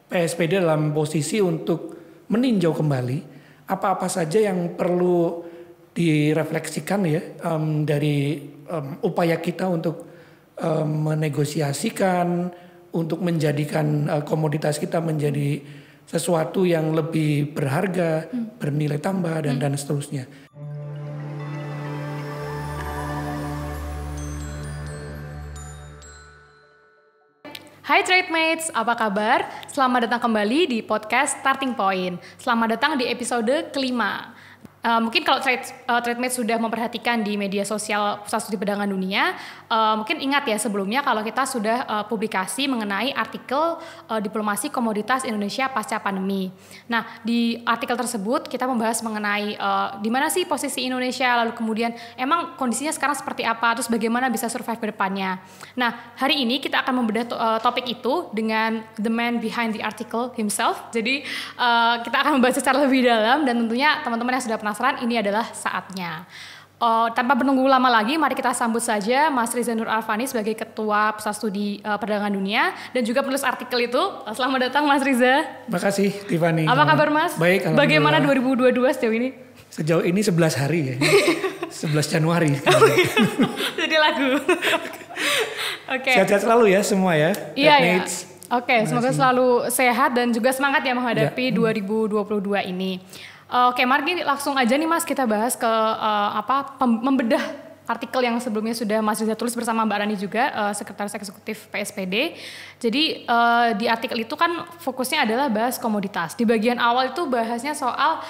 PSPD dalam posisi untuk meninjau kembali apa-apa saja yang perlu direfleksikan ya dari upaya kita untuk menegosiasikan, untuk menjadikan komoditas kita menjadi sesuatu yang lebih berharga, bernilai tambah dan seterusnya. Hai Trademates, apa kabar? Selamat datang kembali di podcast Starting Point. Selamat datang di episode kelima. Mungkin kalau Trademates sudah memperhatikan di media sosial Pusat Studi Perdagangan Dunia, mungkin ingat ya sebelumnya kalau kita sudah publikasi mengenai artikel diplomasi komoditas Indonesia pasca pandemi. Nah, di artikel tersebut kita membahas mengenai di mana sih posisi Indonesia, lalu kemudian emang kondisinya sekarang seperti apa, terus bagaimana bisa survive ke depannya. Nah, hari ini kita akan membedah topik itu dengan the man behind the article himself. Jadi kita akan membahas secara lebih dalam dan tentunya teman-teman yang sudah penasaran, ini adalah saatnya. Tanpa menunggu lama lagi, mari kita sambut saja Mas Riza Nur Alfani sebagai Ketua Pusat Studi Perdagangan Dunia dan juga penulis artikel itu. Selamat datang Mas Riza. Terima kasih Tiffany. Apa kabar Mas? Baik, bagaimana 2022 sejauh ini? Sejauh ini 11 hari ya. 11 Januari. Jadi lagu. Oke. Sehat-sehat selalu ya semua ya. Iya. Oke, semoga selalu sehat dan juga semangat ya menghadapi 2022 ini. Oke, mari langsung aja nih Mas kita bahas ke membedah artikel yang sebelumnya sudah Mas Riza tulis bersama Mbak Rani juga, Sekretaris Eksekutif PSPD. Jadi di artikel itu kan fokusnya adalah bahas komoditas. Di bagian awal itu bahasnya soal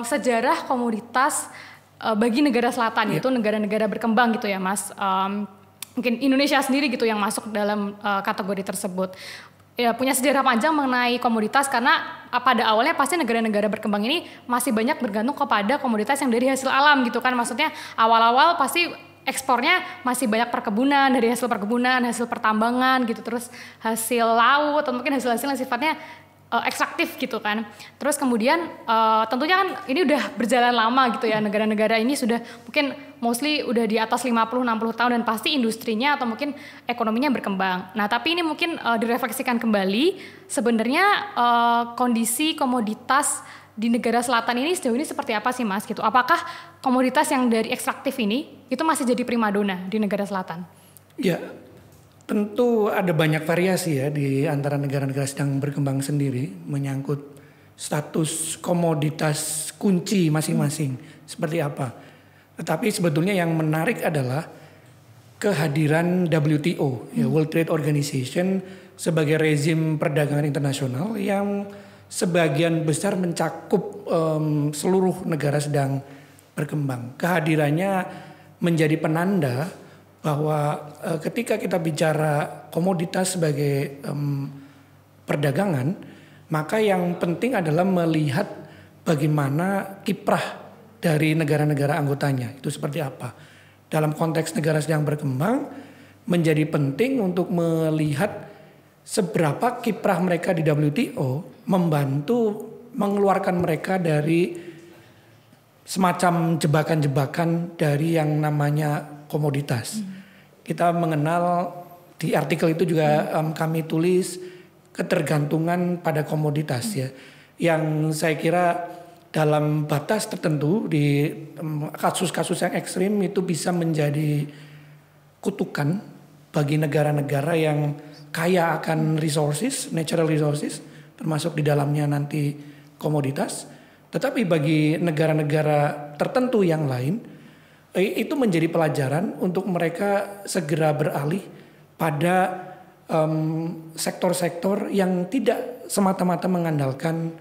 sejarah komoditas bagi negara selatan, yaitu negara-negara berkembang gitu ya Mas. Mungkin Indonesia sendiri gitu yang masuk dalam kategori tersebut. Ya, punya sejarah panjang mengenai komoditas karena pada awalnya pasti negara-negara berkembang ini masih banyak bergantung kepada komoditas yang dari hasil alam gitu kan. Maksudnya awal-awal pasti ekspornya masih banyak perkebunan, dari hasil perkebunan, hasil pertambangan gitu, terus hasil laut atau mungkin hasil-hasil yang sifatnya ekstraktif gitu kan. Terus kemudian tentunya kan ini udah berjalan lama gitu ya, negara-negara ini sudah mungkin mostly udah di atas 50-60 tahun dan pasti industrinya atau mungkin ekonominya berkembang. Nah tapi ini mungkin direfleksikan kembali sebenarnya kondisi komoditas di negara selatan ini sejauh ini seperti apa sih Mas gitu. Apakah komoditas yang dari ekstraktif ini itu masih jadi primadona di negara selatan? Ya, tentu ada banyak variasi ya di antara negara-negara sedang berkembang sendiri menyangkut status komoditas kunci masing-masing seperti apa. Tetapi sebetulnya yang menarik adalah kehadiran WTO, ya, World Trade Organization sebagai rezim perdagangan internasional yang sebagian besar mencakup seluruh negara sedang berkembang. Kehadirannya menjadi penanda bahwa ketika kita bicara komoditas sebagai perdagangan, maka yang penting adalah melihat bagaimana kiprah dari negara-negara anggotanya itu seperti apa. Dalam konteks negara sedang berkembang, menjadi penting untuk melihat seberapa kiprah mereka di WTO membantu mengeluarkan mereka dari semacam jebakan-jebakan dari yang namanya komoditas. Kita mengenal di artikel itu juga kami tulis ketergantungan pada komoditas ya, yang saya kira dalam batas tertentu di kasus-kasus yang ekstrim itu bisa menjadi kutukan bagi negara-negara yang kaya akan resources, natural resources, termasuk di dalamnya nanti komoditas. Tetapi bagi negara-negara tertentu yang lain, itu menjadi pelajaran untuk mereka segera beralih pada sektor-sektor yang tidak semata-mata mengandalkan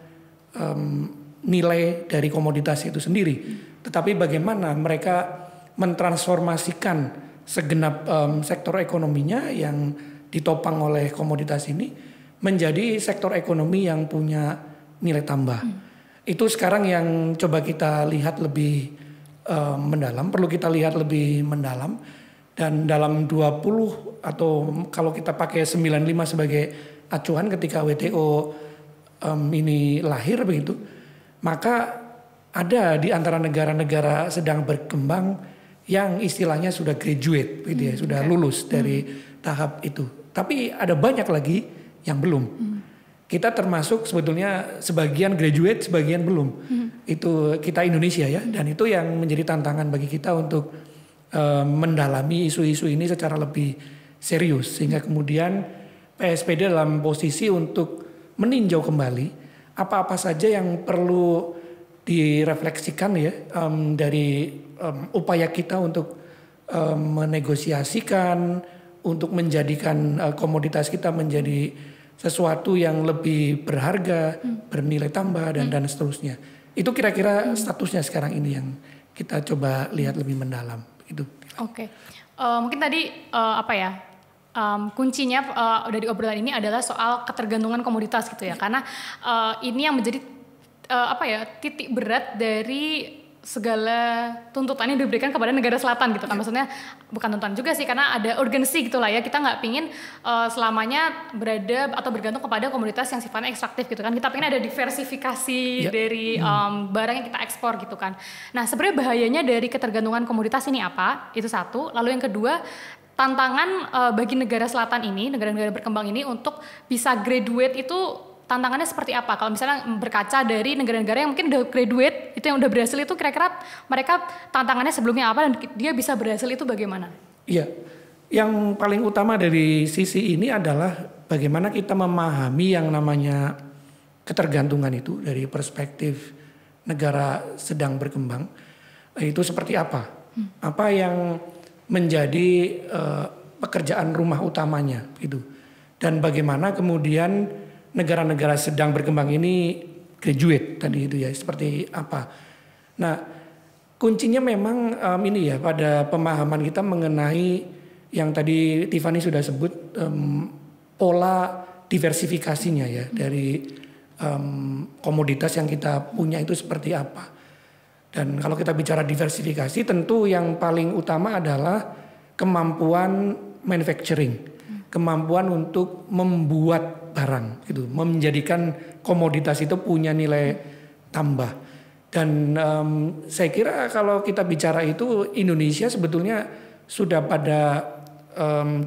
nilai dari komoditas itu sendiri. Tetapi bagaimana mereka mentransformasikan segenap sektor ekonominya yang ditopang oleh komoditas ini menjadi sektor ekonomi yang punya nilai tambah. Itu sekarang yang coba kita lihat lebih mendalam, perlu kita lihat lebih mendalam. Dan dalam 20 atau kalau kita pakai 95 sebagai acuan ketika WTO ini lahir begitu, maka ada di antara negara-negara sedang berkembang yang istilahnya sudah graduate gitu ya, sudah lulus dari tahap itu. Tapi ada banyak lagi yang belum. kita termasuk sebetulnya sebagian graduate, sebagian belum. Itu kita Indonesia ya, dan itu yang menjadi tantangan bagi kita untuk mendalami isu-isu ini secara lebih serius, sehingga kemudian PSPD dalam posisi untuk meninjau kembali apa-apa saja yang perlu direfleksikan ya dari upaya kita untuk menegosiasikan, untuk menjadikan komoditas kita menjadi sesuatu yang lebih berharga, bernilai tambah dan seterusnya. Itu kira-kira statusnya sekarang ini yang kita coba lihat lebih mendalam. Itu. Oke. Mungkin tadi kuncinya dari obrolan ini adalah soal ketergantungan komoditas gitu ya. Karena ini yang menjadi titik berat dari segala tuntutan yang diberikan kepada negara selatan gitu kan. Maksudnya bukan tuntutan juga sih, karena ada urgensi gitu lah ya. Kita nggak pingin selamanya berada atau bergantung kepada komoditas yang sifatnya ekstraktif gitu kan. Kita pingin ada diversifikasi dari barang yang kita ekspor gitu kan. Nah sebenarnya bahayanya dari ketergantungan komoditas ini apa? Itu satu. Lalu yang kedua, tantangan bagi negara selatan ini, negara-negara berkembang ini untuk bisa graduate itu tantangannya seperti apa? Kalau misalnya berkaca dari negara-negara yang mungkin udah graduate, itu yang udah berhasil itu kira-kira mereka tantangannya sebelumnya apa dan dia bisa berhasil itu bagaimana? Iya, yang paling utama dari sisi ini adalah bagaimana kita memahami yang namanya ketergantungan itu dari perspektif negara sedang berkembang. Itu seperti apa? Apa yang menjadi pekerjaan rumah utamanya itu. Dan bagaimana kemudian negara-negara sedang berkembang ini graduate tadi itu ya, seperti apa. Nah kuncinya memang ini ya, pada pemahaman kita mengenai yang tadi Tiffany sudah sebut pola diversifikasinya ya, dari komoditas yang kita punya itu seperti apa. Dan kalau kita bicara diversifikasi, tentu yang paling utama adalah kemampuan manufacturing, kemampuan untuk membuat barang gitu, menjadikan komoditas itu punya nilai tambah. Dan saya kira kalau kita bicara itu, Indonesia sebetulnya sudah pada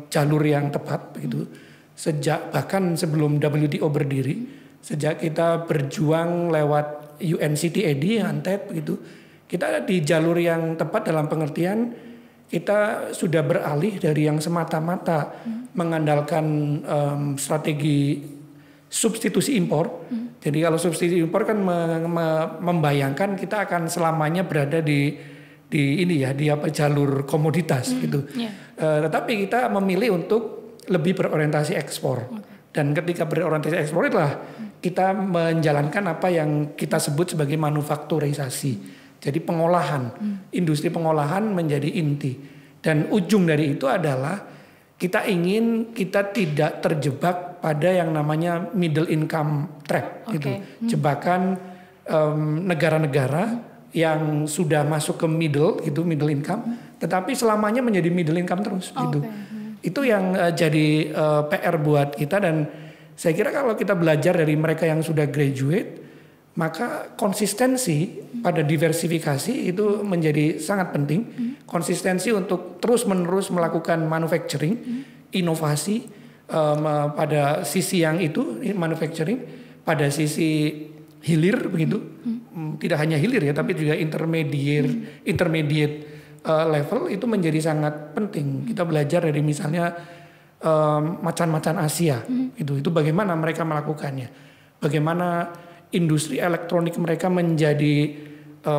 jalur yang tepat begitu. Sejak bahkan sebelum WTO berdiri, sejak kita berjuang lewat UNCTAD, UNCTAD begitu, kita di jalur yang tepat dalam pengertian kita sudah beralih dari yang semata-mata mengandalkan strategi substitusi impor. Jadi kalau substitusi impor kan membayangkan kita akan selamanya berada di jalur komoditas gitu. Tetapi kita memilih untuk lebih berorientasi ekspor. Dan ketika berorientasi ekspor itulah kita menjalankan apa yang kita sebut sebagai manufakturisasi. Jadi pengolahan, industri pengolahan menjadi inti. Dan ujung dari itu adalah kita tidak terjebak pada yang namanya middle income trap gitu. Jebakan negara-negara yang sudah masuk ke middle income, tetapi selamanya menjadi middle income terus gitu. Itu yang jadi PR buat kita, dan saya kira kalau kita belajar dari mereka yang sudah graduate, maka konsistensi pada diversifikasi itu menjadi sangat penting. Konsistensi untuk terus-menerus melakukan manufacturing, inovasi pada sisi yang itu, manufacturing, pada sisi hilir begitu. Tidak hanya hilir ya, tapi juga intermediate level itu menjadi sangat penting. Kita belajar dari misalnya macan-macan Asia, itu bagaimana mereka melakukannya, bagaimana industri elektronik mereka menjadi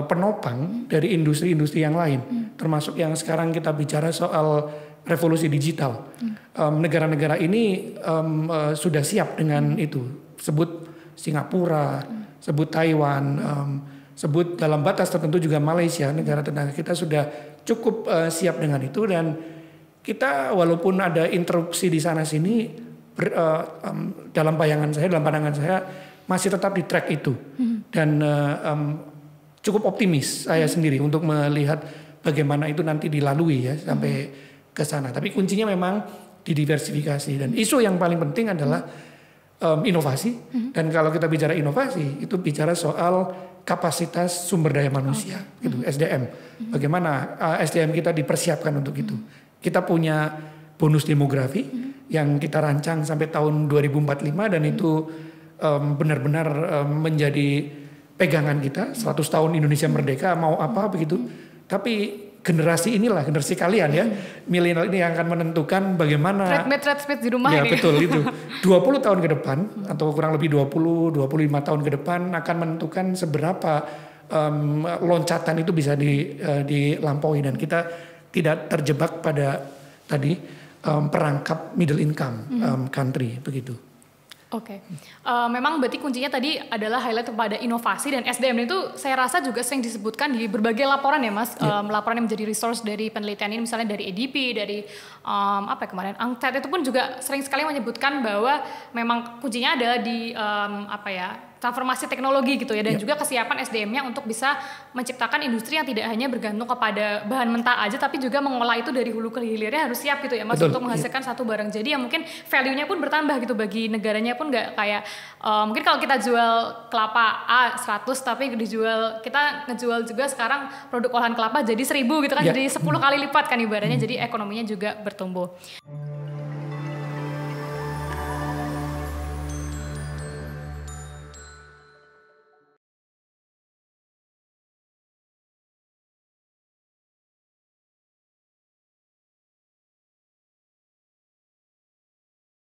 penopang dari industri-industri yang lain, termasuk yang sekarang kita bicara soal revolusi digital. Negara-negara ini sudah siap dengan itu. Sebut Singapura, sebut Taiwan, sebut dalam batas tertentu juga Malaysia, negara tetangga kita sudah cukup siap dengan itu. Dan kita walaupun ada interupsi di sana sini, dalam pandangan saya masih tetap di track itu. Dan cukup optimis saya sendiri untuk melihat bagaimana itu nanti dilalui ya sampai ke sana. Tapi kuncinya memang di diversifikasi, dan isu yang paling penting adalah inovasi. Dan kalau kita bicara inovasi itu bicara soal kapasitas sumber daya manusia gitu, SDM. Bagaimana SDM kita dipersiapkan untuk itu. Kita punya bonus demografi yang kita rancang sampai tahun 2045, dan itu benar-benar menjadi pegangan kita. 100 tahun Indonesia merdeka mau apa begitu. Tapi generasi inilah, generasi kalian ya, milenial ini yang akan menentukan bagaimana. Treadmate di rumah ya, ini. Betul itu. 20 tahun ke depan atau kurang lebih 20-25 tahun ke depan akan menentukan seberapa loncatan itu bisa dilampaui dan kita tidak terjebak pada tadi perangkap middle income country begitu. Oke, memang berarti kuncinya tadi adalah highlight kepada inovasi dan SDM itu saya rasa juga sering disebutkan di berbagai laporan ya Mas, laporan yang menjadi resource dari penelitian ini misalnya dari ADP, dari kemarin ANKTAD itu pun juga sering sekali menyebutkan bahwa memang kuncinya adalah di transformasi teknologi gitu ya dan juga kesiapan SDM-nya untuk bisa menciptakan industri yang tidak hanya bergantung kepada bahan mentah aja tapi juga mengolah itu dari hulu ke hilirnya harus siap gitu ya Mas. Betul, untuk menghasilkan satu barang jadi yang mungkin value-nya pun bertambah gitu bagi negaranya pun nggak kayak mungkin kalau kita jual kelapa A 100 tapi kita ngejual juga sekarang produk olahan kelapa jadi 1000 gitu kan jadi 10 kali lipat kan ibaratnya jadi ekonominya juga bertumbuh.